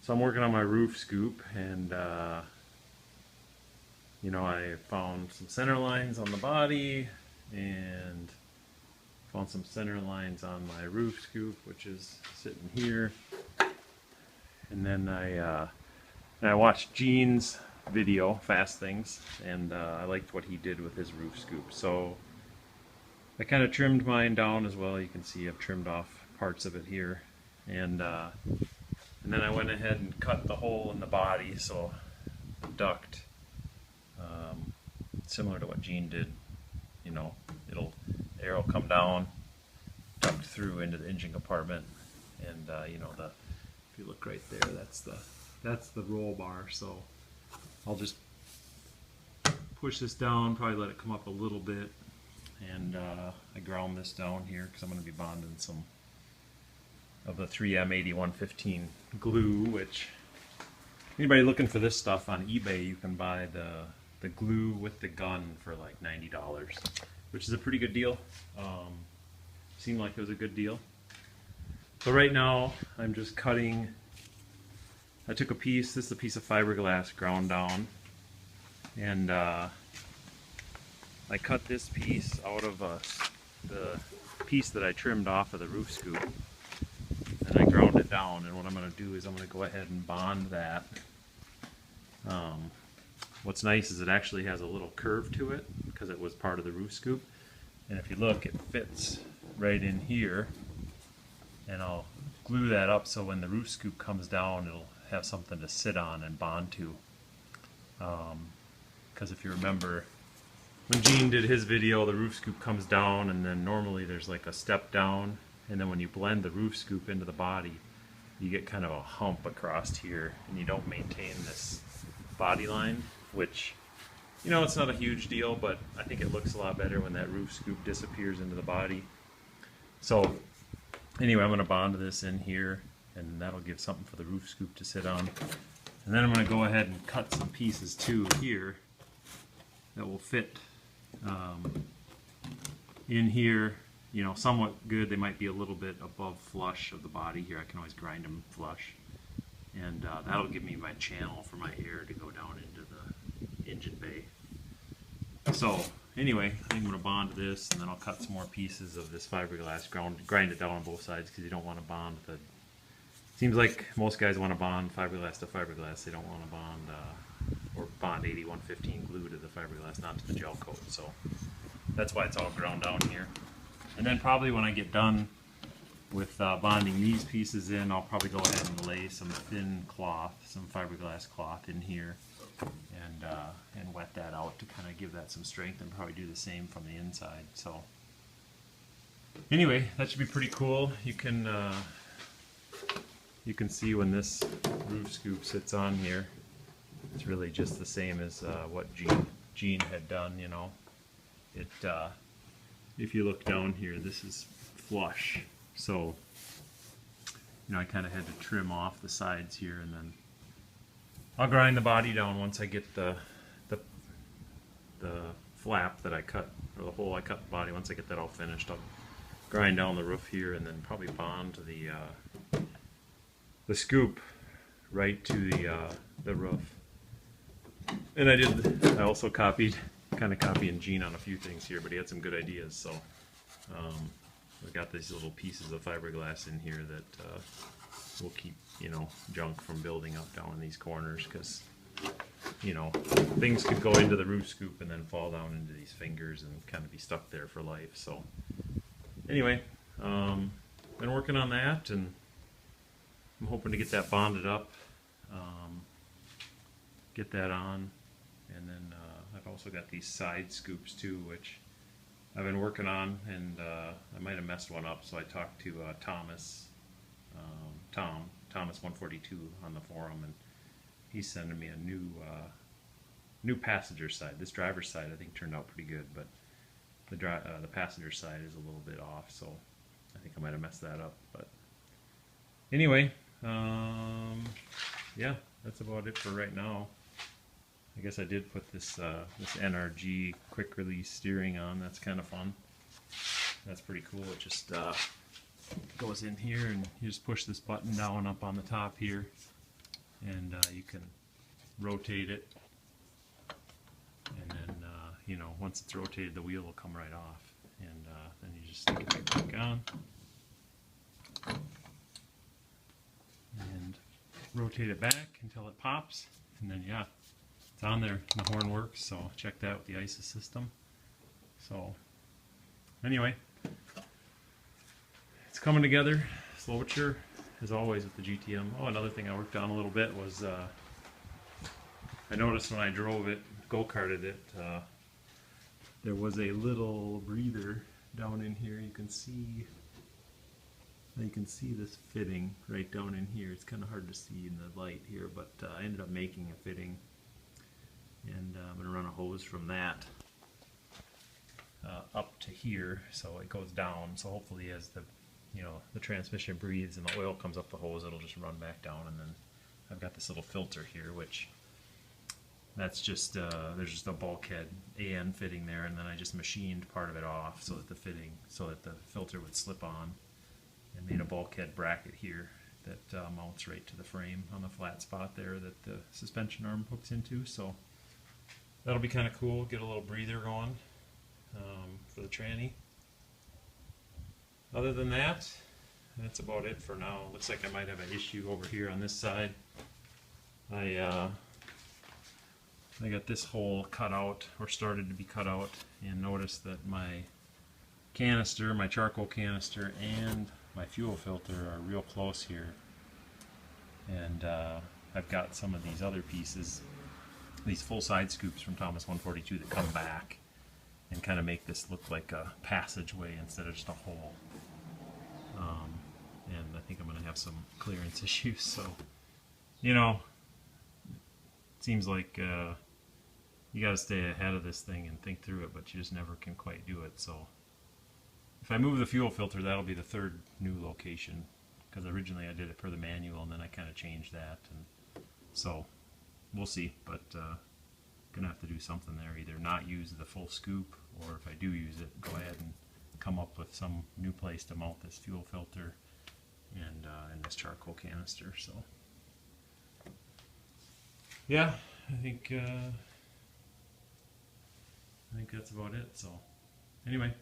So I'm working on my roof scoop, and you know, I found some center lines on the body and found some center lines on my roof scoop, which is sitting here. And then I watched Gene's video, Fast Things, and I liked what he did with his roof scoop. So I kind of trimmed mine down as well. You can see I've trimmed off parts of it here. And then I went ahead and cut the hole in the body, so the duct, similar to what Gene did, you know, air will come down, duct through into the engine compartment, and you know, if you look right there, that's the roll bar. So I'll just push this down, probably let it come up a little bit, and I ground this down here because I'm going to be bonding some of the 3M 8115 glue, which anybody looking for this stuff on eBay, you can buy the glue with the gun for like $90, which is a pretty good deal. Seemed like it was a good deal. So right now I'm just cutting. I took a piece, this is a piece of fiberglass ground down, and I cut this piece out of the piece that I trimmed off of the roof scoop, and I ground it down. And what I'm going to do is I'm going to go ahead and bond that. What's nice is it actually has a little curve to it because it was part of the roof scoop, and if you look, it fits right in here, and I'll glue that up so when the roof scoop comes down, it'll have something to sit on and bond to. Because if you remember, when Gene did his video, the roof scoop comes down, and then normally there's like a step down, and then when you blend the roof scoop into the body, you get kind of a hump across here, and you don't maintain this body line, which, you know, it's not a huge deal, but I think it looks a lot better when that roof scoop disappears into the body. So anyway, I'm going to bond this in here, and that'll give something for the roof scoop to sit on. And then I'm going to go ahead and cut some pieces too here that will fit in here, you know, somewhat good. They might be a little bit above flush of the body here. I can always grind them flush, and that'll give me my channel for my air to go down into the engine bay. So anyway, I'm going to bond this, and then I'll cut some more pieces of this fiberglass, grind it down on both sides, because you don't want to bond the... Seems like most guys want to bond fiberglass to fiberglass. They don't want to bond or bond 8115 glue to the fiberglass, not to the gel coat. So that's why it's all ground down here. And then probably when I get done with bonding these pieces in, I'll probably go ahead and lay some thin cloth, some fiberglass cloth in here, and wet that out to kind of give that some strength, and probably do the same from the inside. So anyway, that should be pretty cool. You can see when this roof scoop sits on here, it's really just the same as what Gene had done. You know, if you look down here, this is flush. So, you know, I kind of had to trim off the sides here, and then I'll grind the body down once I get the flap that I cut, or the hole I cut the body. Once I get that all finished, I'll grind down the roof here, and then probably bond the scoop right to the roof. And I also kind of copying Gene on a few things here, but he had some good ideas. So we've got these little pieces of fiberglass in here that will keep, you know, junk from building up down in these corners, because, you know, things could go into the roof scoop and then fall down into these fingers and kind of be stuck there for life. So anyway, been working on that, and I'm hoping to get that bonded up, get that on, and then I've also got these side scoops too, which I've been working on, and I might have messed one up, so I talked to Thomas 142 on the forum, and he's sending me a new passenger side. This driver's side I think turned out pretty good, but the passenger side is a little bit off, so I think I might have messed that up. But anyway, yeah, that's about it for right now. I guess I did put this NRG quick release steering on. That's kind of fun. That's pretty cool. It just goes in here, and you just push this button down up on the top here, and you can rotate it, and then you know, once it's rotated, the wheel will come right off, and then you just stick it right back on and rotate it back until it pops, and then yeah, it's on there. The horn works, so check that with the ISA system. So anyway, it's coming together slow but sure, as always with the GTM. Oh, another thing I worked on a little bit was I noticed when I drove it, go-karted it, there was a little breather down in here. You can see this fitting right down in here. It's kind of hard to see in the light here, but I ended up making a fitting, and I'm going to run a hose from that up to here, so it goes down. So hopefully, as the transmission breathes and the oil comes up the hose, it'll just run back down. And then I've got this little filter here, which that's just there's just a bulkhead AN fitting there, and then I just machined part of it off so that the filter would slip on, and made a bulkhead bracket here that mounts right to the frame on the flat spot there that the suspension arm hooks into. So that'll be kind of cool. Get a little breather going for the tranny. Other than that, that's about it for now. Looks like I might have an issue over here on this side. I got this hole cut out, or started to be cut out, and noticed that my canister, my charcoal canister, and my fuel filter are real close here. And I've got some of these other pieces, these full side scoops from Thomas 142 that come back and kind of make this look like a passageway instead of just a hole. And I think I'm going to have some clearance issues. So, you know, it seems like you got to stay ahead of this thing and think through it, but you just never can quite do it. So if I move the fuel filter, that'll be the third new location, because originally I did it per the manual, and then I kind of changed that, and so we'll see. But gonna have to do something there, either not use the full scoop, or if I do use it, go ahead and come up with some new place to mount this fuel filter and this charcoal canister. So yeah, I think that's about it. So anyway,